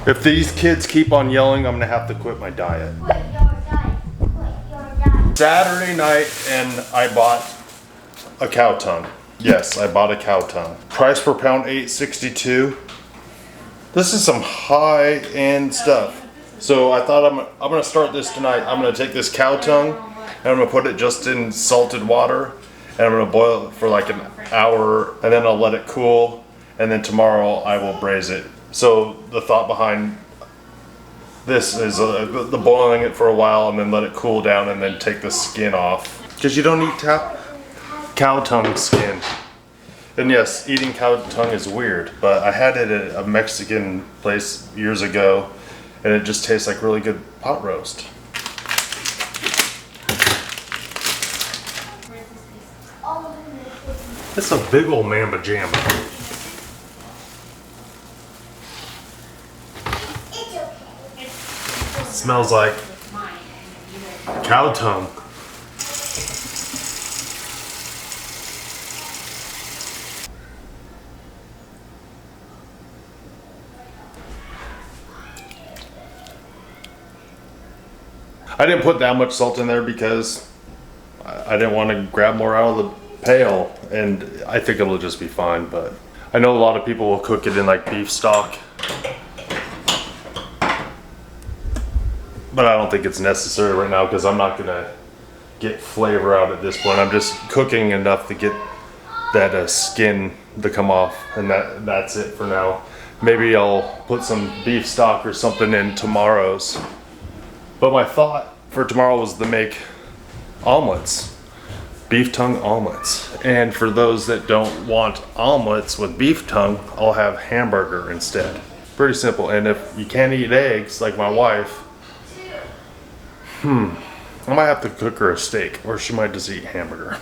If these kids keep on yelling, I'm gonna have to quit my diet. Saturday night, and I bought a cow tongue. Yes, I bought a cow tongue. Price per pound, $8.62. This is some high-end stuff. So I thought I'm gonna start this tonight. I'm gonna take this cow tongue and I'm gonna put it just in salted water, and I'm gonna boil it for like an hour, and then I'll let it cool, and then tomorrow I will braise it. So the thought behind this is the boiling it for a while and then let it cool down and then take the skin off. Because you don't eat cow tongue skin. And yes, eating cow tongue is weird, but I had it at a Mexican place years ago, and it just tastes like really good pot roast. It's a big old mamba jamma. Smells like cow tongue. I didn't put that much salt in there because I didn't want to grab more out of the pail, and I think it'll just be fine. But I know a lot of people will cook it in like beef stock, but I don't think it's necessary right now because I'm not gonna get flavor out at this point. I'm just cooking enough to get that skin to come off, and that's it for now. Maybe I'll put some beef stock or something in tomorrow's. But my thought for tomorrow was to make omelets, beef tongue omelets. And for those that don't want omelets with beef tongue, I'll have hamburger instead. Pretty simple. And if you can't eat eggs like my wife, I might have to cook her a steak, or she might just eat hamburger.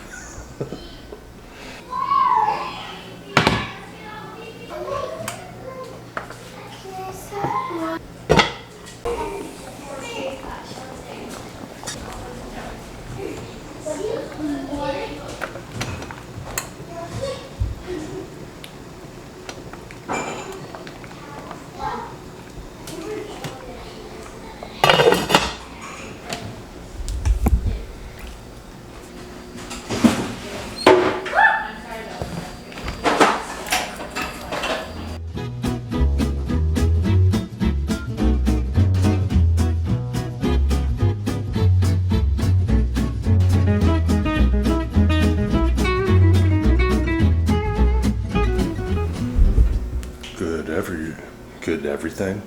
Everything.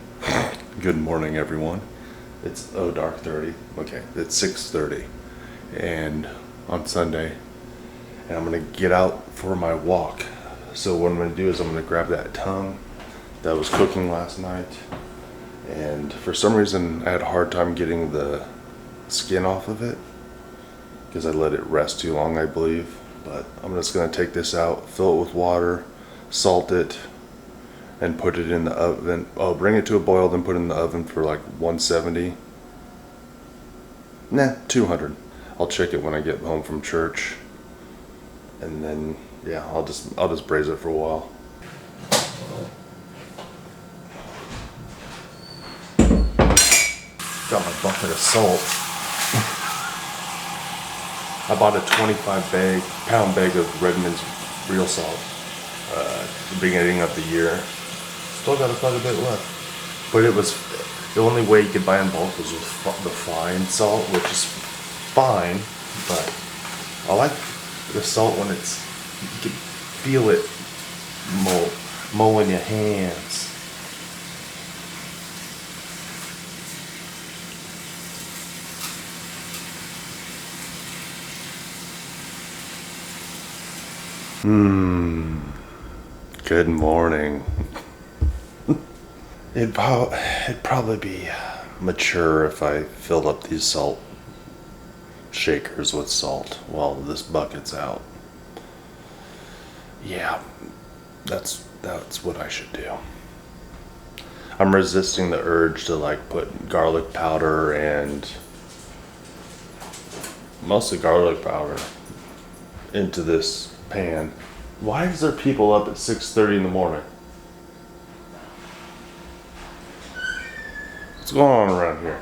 Good morning, everyone. It's dark 30. Okay, it's 6:30, and on Sunday, and I'm gonna get out for my walk. So what I'm gonna do is I'm gonna grab that tongue that was cooking last night, and for some reason I had a hard time getting the skin off of it because I let it rest too long, I believe. But I'm just gonna take this out, fill it with water, salt it, and put it in the oven. Oh, bring it to a boil, then put it in the oven for like 170. 200. I'll check it when I get home from church, and then yeah, I'll just braise it for a while. Got my bucket of salt. I bought a 25-pound bag of Redmond's real salt at the beginning of the year. Still got quite a bit left, but it was the only way you could buy in bulk was with the fine salt, which is fine, but I like the salt when it's, you can feel it mow in your hands. Good morning. It'd probably be mature if I filled up these salt shakers with salt while this bucket's out. Yeah, that's what I should do. I'm resisting the urge to like put garlic powder and mostly garlic powder into this pan. Why is there people up at 6:30 in the morning? What's going on around here?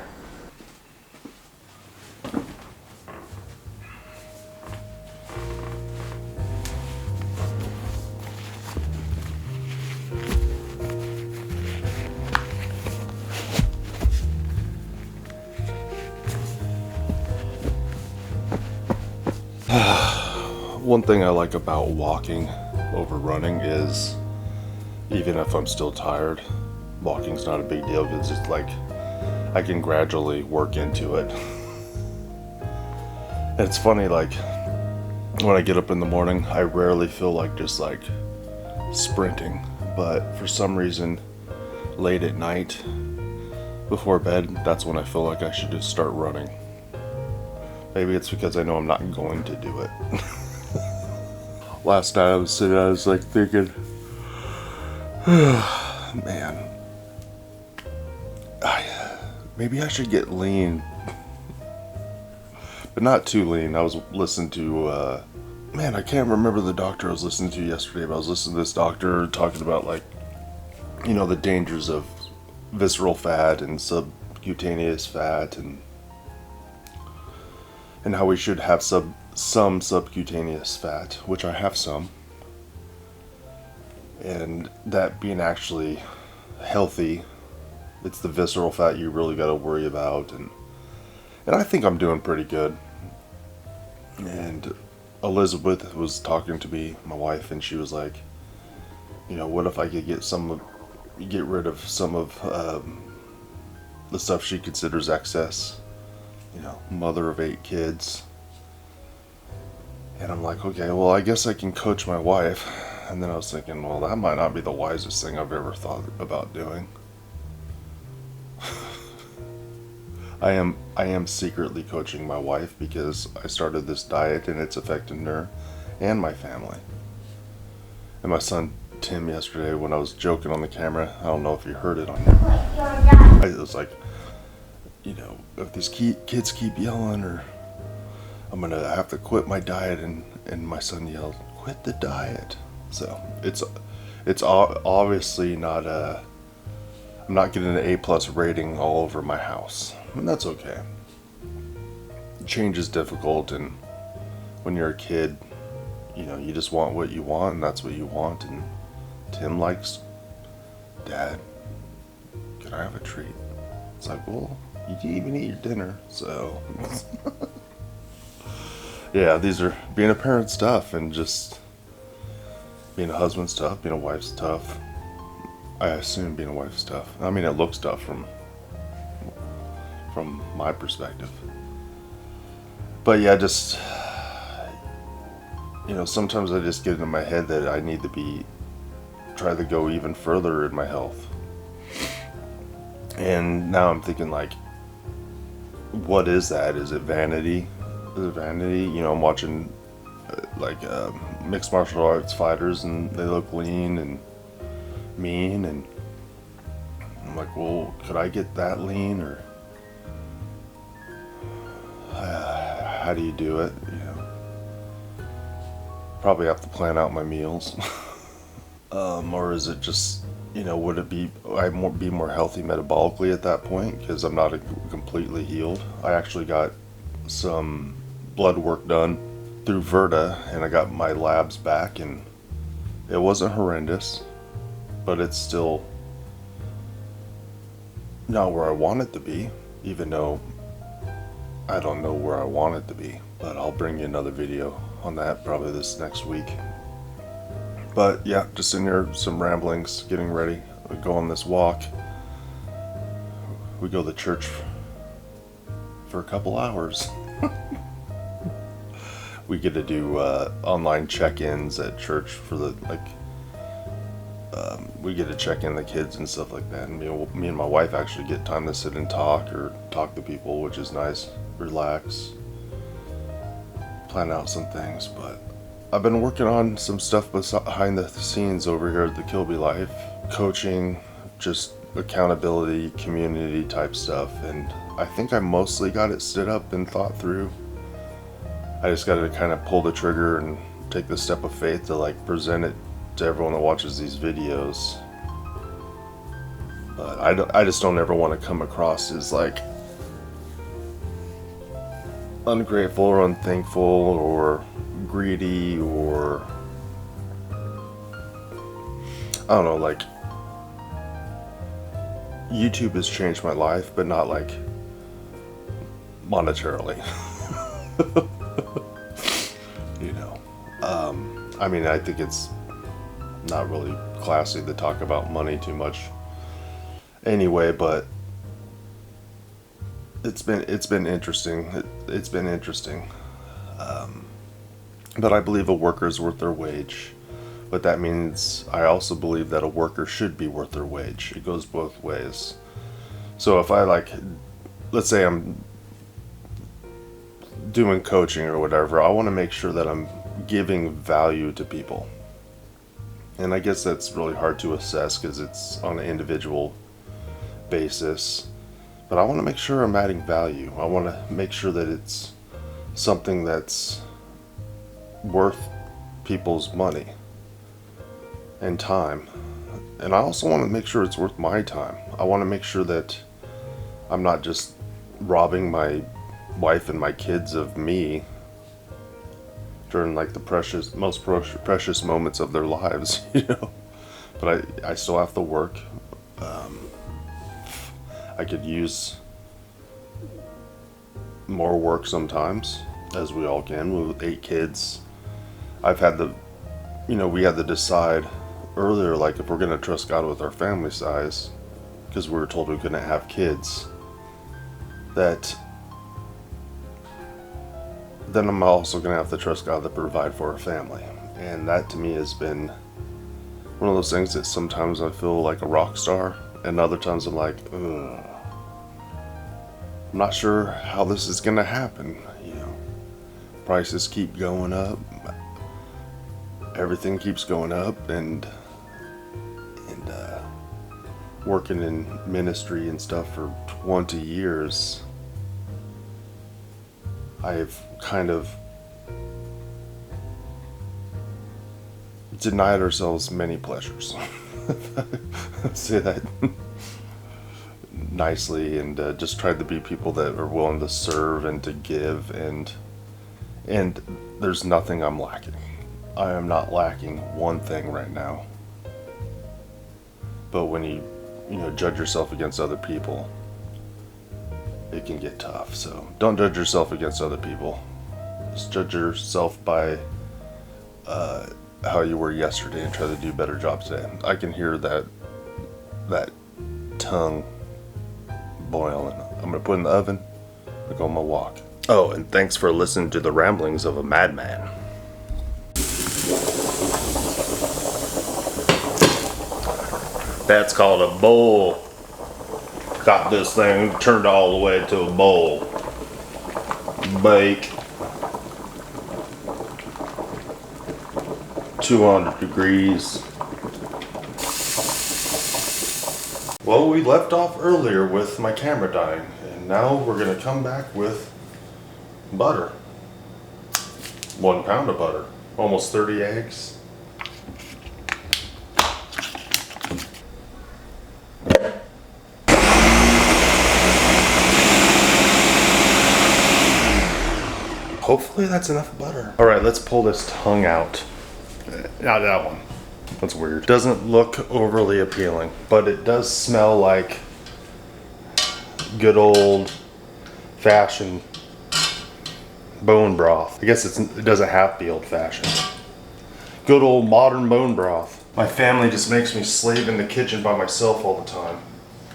One thing I like about walking over running is, even if I'm still tired, walking's not a big deal because it's like I can gradually work into it. And it's funny, like when I get up in the morning, I rarely feel like just like sprinting, but for some reason late at night before bed, that's when I feel like I should just start running. Maybe it's because I know I'm not going to do it. Last night I was like thinking, man, maybe I should get lean, but not too lean. I was listening to, man, I can't remember the doctor I was listening to yesterday, but I was listening to this doctor talking about, like, you know, the dangers of visceral fat and subcutaneous fat, and how we should have some subcutaneous fat, which I have some, and that being actually healthy. It's the visceral fat you really got to worry about, and I think I'm doing pretty good. And Elizabeth was talking to me, my wife, and she was like, you know, what if I could get rid of some of the stuff she considers excess, you know, mother of 8 kids. And I'm like, okay, well, I guess I can coach my wife. And then I was thinking, well, that might not be the wisest thing I've ever thought about doing. I am secretly coaching my wife because I started this diet and it's affecting her and my family. And my son Tim yesterday, when I was joking on the camera, I don't know if you heard it on here, I was like, you know, if these kids keep yelling, or I'm gonna have to quit my diet, and my son yelled, quit the diet. So it's obviously not I'm not getting an A+ rating all over my house, and that's okay. Change is difficult, and when you're a kid, you know, you just want what you want, and that's what you want. And Tim likes, Dad, can I have a treat? It's like, well, you didn't even eat your dinner, so yeah, these are being a parent's tough, and just being a husband's tough, being a wife's tough. I assume being a wife's tough. I mean, it looks tough from my perspective. But yeah, just, you know, sometimes I just get into my head that I need to try to go even further in my health. And now I'm thinking, like, what is that? Is it vanity? Is it vanity? You know, I'm watching mixed martial arts fighters, and they look lean and mean, and I'm like, well, could I get that lean? Or how do you do it? You know, probably have to plan out my meals. Or is it just, you know, would it be be more healthy metabolically at that point because I'm not completely healed? I actually got some blood work done through Verta, and I got my labs back, and it wasn't horrendous, but it's still not where I want it to be, even though I don't know where I want it to be. But I'll bring you another video on that probably this next week. But yeah, just in here, some ramblings, getting ready. We go on this walk. We go to church for a couple hours. We get to do online check-ins at church for the, like, we get to check in the kids and stuff like that. And me and my wife actually get time to sit and talk to people, which is nice. Relax, plan out some things. But I've been working on some stuff behind the scenes over here at the Kilby Life, coaching, just accountability, community type stuff, and I think I mostly got it stood up and thought through. I just got to kind of pull the trigger and take the step of faith to, like, present it to everyone that watches these videos. But I just don't ever want to come across as like ungrateful or unthankful or greedy or I don't know, like YouTube has changed my life, but not like monetarily. You know, I mean, I think it's not really classy to talk about money too much anyway, but it's been interesting. It's been interesting. But I believe a worker is worth their wage. But that means I also believe that a worker should be worth their wage. It goes both ways. So if I let's say I'm doing coaching or whatever, I want to make sure that I'm giving value to people. And I guess that's really hard to assess because it's on an individual basis. But I want to make sure I'm adding value. I want to make sure that it's something that's worth people's money and time. And I also want to make sure it's worth my time. I want to make sure that I'm not just robbing my wife and my kids of me during like the most precious moments of their lives, you know. But I still have to work. I could use more work sometimes, as we all can. With 8 kids, I've had we had to decide earlier, like, if we're going to trust God with our family size, because we were told we couldn't have kids, that then I'm also going to have to trust God to provide for our family. And that to me has been one of those things that sometimes I feel like a rock star, and other times I'm like, ugh, I'm not sure how this is going to happen. You know, prices keep going up, everything keeps going up, and working in ministry and stuff for 20 years, I've kind of denied ourselves many pleasures. Say that nicely, and just tried to be people that are willing to serve and to give, and there's nothing I'm lacking. I am not lacking one thing right now. But when you judge yourself against other people, it can get tough. So don't judge yourself against other people. Just judge yourself by how you were yesterday and try to do a better job today. I can hear that tongue boiling. I'm gonna put it in the oven and go on my walk. Oh, and thanks for listening to the ramblings of a madman. That's called a bowl. Got this thing turned all the way to a bowl. Bake. 200 degrees. Well, we left off earlier with my camera dying, and now we're gonna come back with butter. 1 pound of butter. Almost 30 eggs. Hopefully that's enough butter. All right, let's pull this tongue out. Not that one. That's weird. Doesn't look overly appealing, but it does smell like good old fashioned bone broth. I guess it doesn't have to be old fashioned. Good old modern bone broth. My family just makes me slave in the kitchen by myself all the time.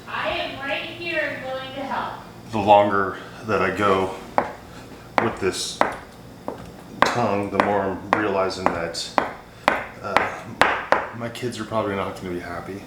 I am right here and willing to help. The longer that I go with this tongue, the more I'm realizing that my kids are probably not going to be happy.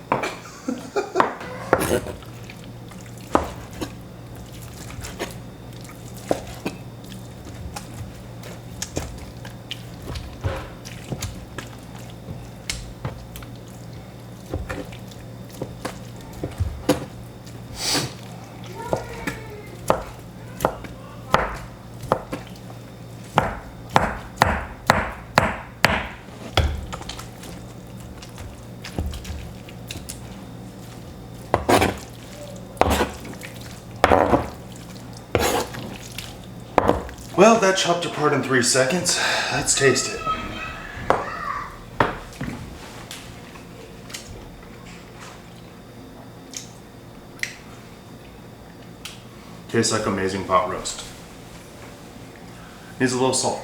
Well, that chopped apart in 3 seconds. Let's taste it. Tastes like amazing pot roast. Needs a little salt.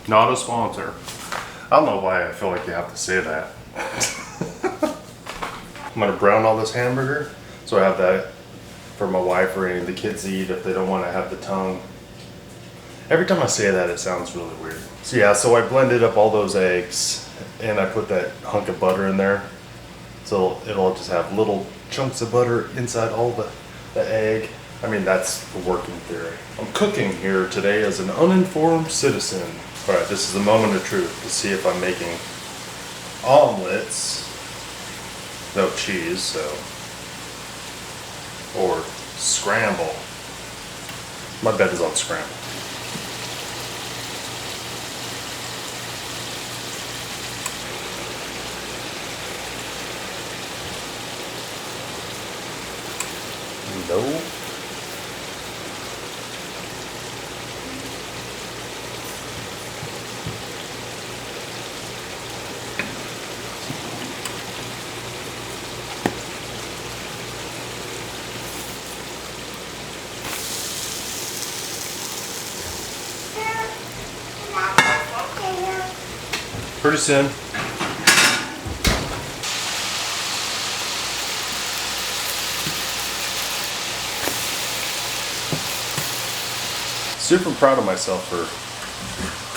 Not a sponsor. I don't know why I feel like you have to say that. I'm gonna brown all this hamburger, so I have that for my wife or any of the kids to eat if they don't want to have the tongue. Every time I say that, it sounds really weird. So yeah, so I blended up all those eggs and I put that hunk of butter in there. So it'll just have little chunks of butter inside all the egg. I mean, that's the working theory. I'm cooking here today as an uninformed citizen. All right, this is the moment of truth to see if I'm making omelets. No cheese, so. Or scramble. My bet is on scramble. No. Pretty soon. Super proud of myself for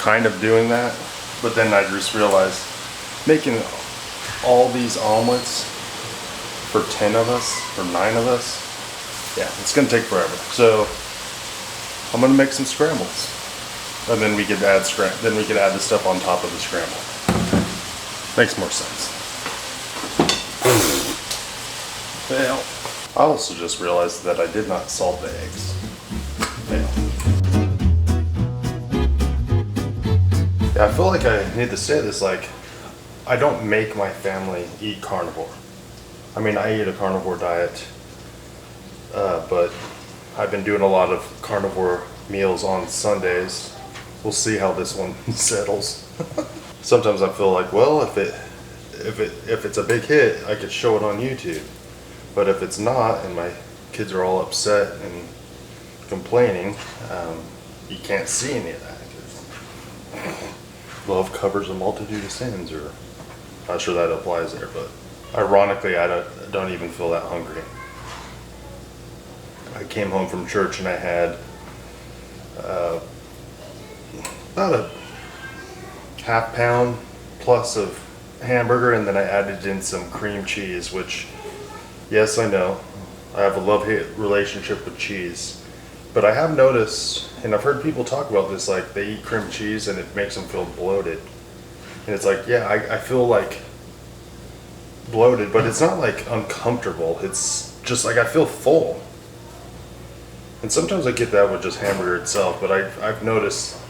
kind of doing that, but then I just realized making all these omelets for 10 of us or 9 of us, yeah, it's gonna take forever. So I'm gonna make some scrambles, and then we could add the stuff on top of the scramble. Makes more sense. Fail. I also just realized that I did not salt the eggs. Fail. Yeah, I feel like I need to say this, like, I don't make my family eat carnivore. I mean, I eat a carnivore diet, but I've been doing a lot of carnivore meals on Sundays. We'll see how this one settles. Sometimes I feel like, well, if it's a big hit, I could show it on YouTube. But if it's not, and my kids are all upset and complaining, you can't see any of that. Love covers a multitude of sins, or not sure that applies there, but ironically, I don't even feel that hungry. I came home from church and I had about a half-pound plus of hamburger, and then I added in some cream cheese, which, yes, I know, I have a love-hate relationship with cheese, but I have noticed, and I've heard people talk about this, like they eat cream cheese and it makes them feel bloated. And it's like, yeah, I feel like bloated, but it's not like uncomfortable. It's just like I feel full. And sometimes I get that with just hamburger itself, but I've noticed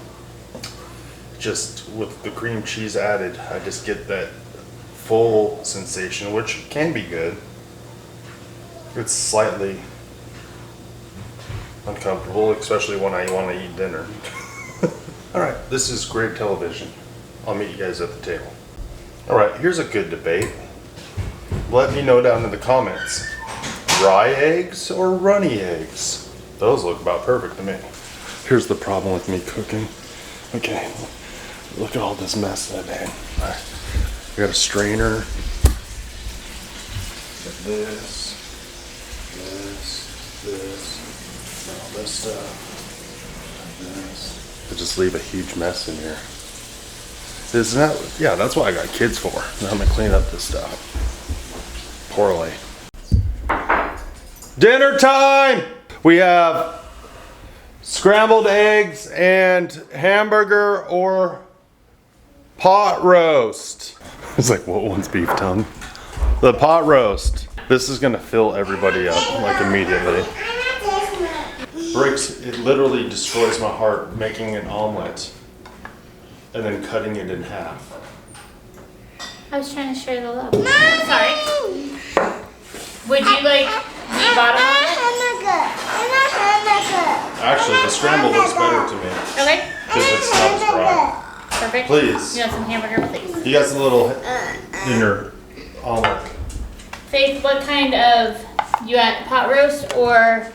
just with the cream cheese added, I just get that full sensation, which can be good. It's slightly uncomfortable, especially when I want to eat dinner. Alright, this is great television. I'll meet you guys at the table. Alright, here's a good debate. Let me know down in the comments. Dry eggs or runny eggs? Those look about perfect to me. Here's the problem with me cooking. Okay, look at all this mess that I made. Alright, we got a strainer. Got this, and all this stuff. This. I just leave a huge mess in here. Isn't that? Yeah, that's what I got kids for. Now I'm gonna clean up this stuff. Poorly. Dinner time! We have scrambled eggs and hamburger or pot roast. It's like, what one's beef tongue? The pot roast. This is gonna fill everybody up like immediately. It literally destroys my heart making an omelet and then cutting it in half. I was trying to share the love. I'm sorry. Would you like meat bottom on it? Actually, the scramble looks better to me. Okay. Because it's not as dry. Perfect. Please. You want some hamburger, please? You got some little inner omelet. Faith, what kind of, you want pot roast or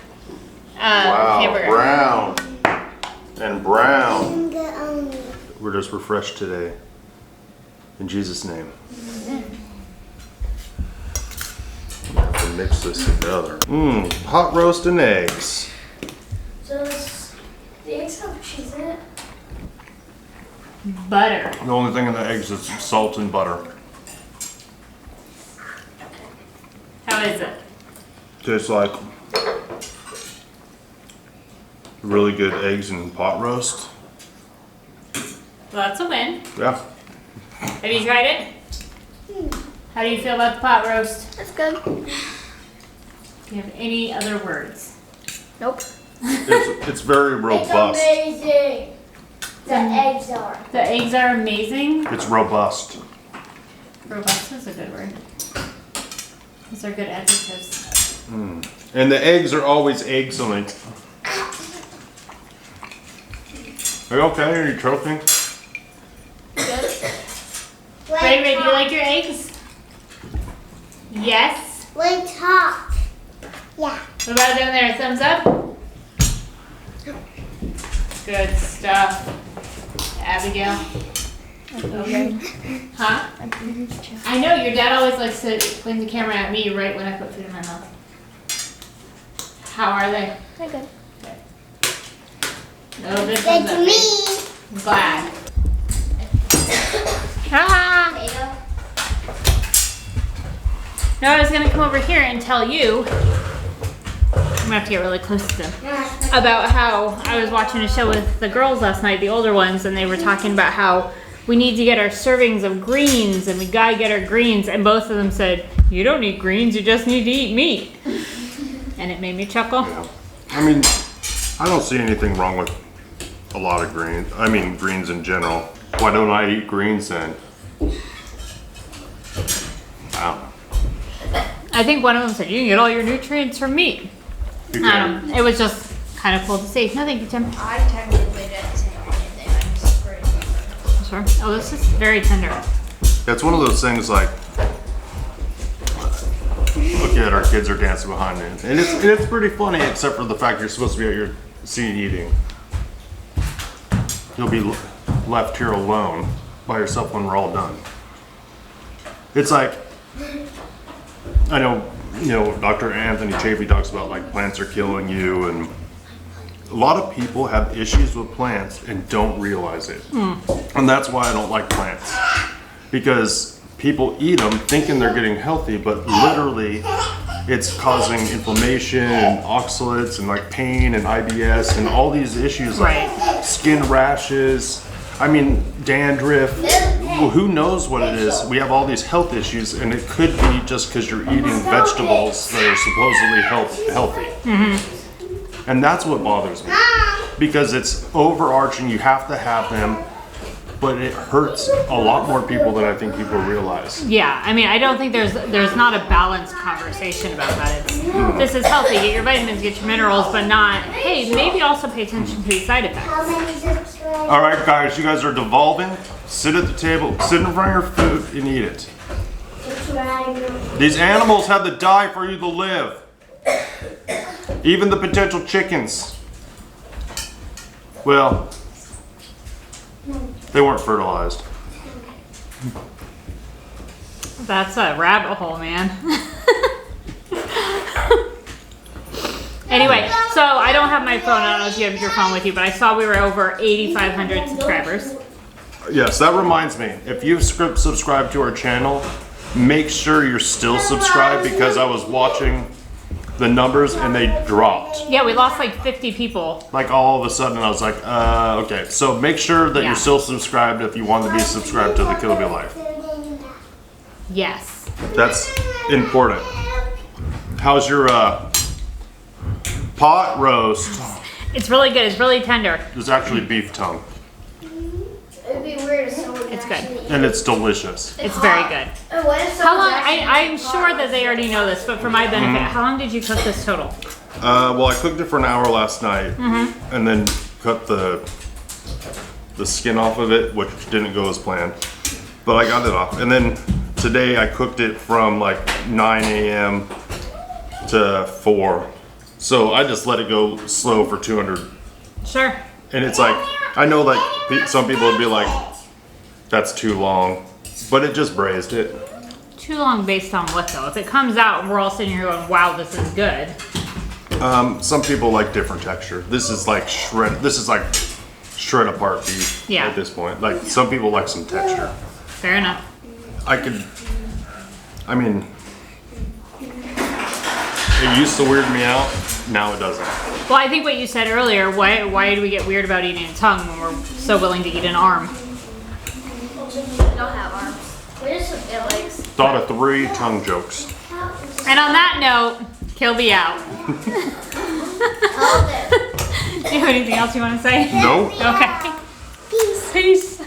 hamburger? Brown. And brown. We're just refreshed today. In Jesus' name. And mix this together. Hot roast and eggs. Does the eggs have cheese in it? Butter. The only thing in the eggs is salt and butter. How is it? Tastes like really good eggs and pot roast. Well, that's a win. Yeah. Have you tried it? How do you feel about the pot roast? That's good. Do you have any other words? Nope. It's very robust. It's amazing. The eggs are. The eggs are amazing. It's robust. Robust is a good word. Those are good adjectives. And the eggs are always excellent. Are you okay? Are you choking? Ray, do you like your eggs? Yes. When top. Yeah. What about down there? Thumbs up? Good stuff. Abigail? Okay. Huh? I know, your dad always likes to point the camera at me right when I put food in my mouth. How are they? They're good. No good thumbs up. I'm glad. Ah! No, I was gonna come over here and tell you. I'm gonna have to get really close to them. About how I was watching a show with the girls last night, the older ones, and they were talking about how we need to get our servings of greens and we gotta get our greens, and both of them said, you don't need greens, you just need to eat meat. And it made me chuckle. Yeah. I mean, I don't see anything wrong with a lot of greens. I mean, greens in general. Why don't I eat greens then? Wow. I think one of them said, you can get all your nutrients from meat. You can. It was just kind of cool to see. No, thank you, Tim. I technically didn't say anything. I'm just pretty Sure. Oh, this is very tender. It's one of those things like, look at our kids are dancing behind it. And it's pretty funny, except for the fact you're supposed to be at your seat eating. You'll be left here alone by yourself when we're all done. It's like, I know, Dr. Anthony Chafee talks about like plants are killing you, and a lot of people have issues with plants and don't realize it. And that's why I don't like plants. Because people eat them thinking they're getting healthy, but literally it's causing inflammation and oxalates and like pain and IBS and all these issues like skin rashes. I mean, dandruff. Well, who knows what it is? We have all these health issues, and it could be just because you're eating vegetables that are supposedly healthy. And that's what bothers me, because it's overarching. You have to have them, but it hurts a lot more people than I think people realize. Yeah, I mean, I don't think there's not a balanced conversation about that. It's this is healthy, get your vitamins, get your minerals, but not, hey, maybe also pay attention to these side effects. All right, guys, you guys are devolving. Sit at the table, sit in front of your food and eat it. These animals had to die for you to live. Even the potential chickens. Well, they weren't fertilized. That's a rabbit hole, man. Anyway, so I don't have my phone. I don't know if you have your phone with you, but I saw we were over 8,500 subscribers. Yes, that reminds me. If you've subscribed to our channel, make sure you're still subscribed, because I was watching the numbers and they dropped. Yeah, we lost like 50 people. Like all of a sudden I was like, okay. So make sure that you're still subscribed if you want to be subscribed to the Kilby Life. Yes. That's important. How's your pot roast? It's really good. It's really tender. It's actually beef tongue. It'd be weird if someone It's good. And it's delicious. It's very good. And what if How long? someone's actually I'm sure that they already know this, but for my benefit, how long did you cook this total? Well, I cooked it for an hour last night, and then cut the skin off of it, which didn't go as planned. But I got it off. And then today I cooked it from like 9 a.m. to 4. So I just let it go slow for 200. Sure. And it's like, I know like some people would be like, that's too long. But it just braised it. Too long based on what though? If it comes out and we're all sitting here going, wow, this is good. Some people like different texture. This is like shred apart beef Yeah. at this point. Like some people like some texture. Fair enough. I mean, it used to weird me out, now it doesn't. Well, I think what you said earlier, why do we get weird about eating a tongue when we're so willing to eat an arm? We don't have arms. We just have legs. Thought of 3 tongue jokes. And on that note, Kilby out. Hold it. Do you have anything else you want to say? No? Okay. Peace. Peace.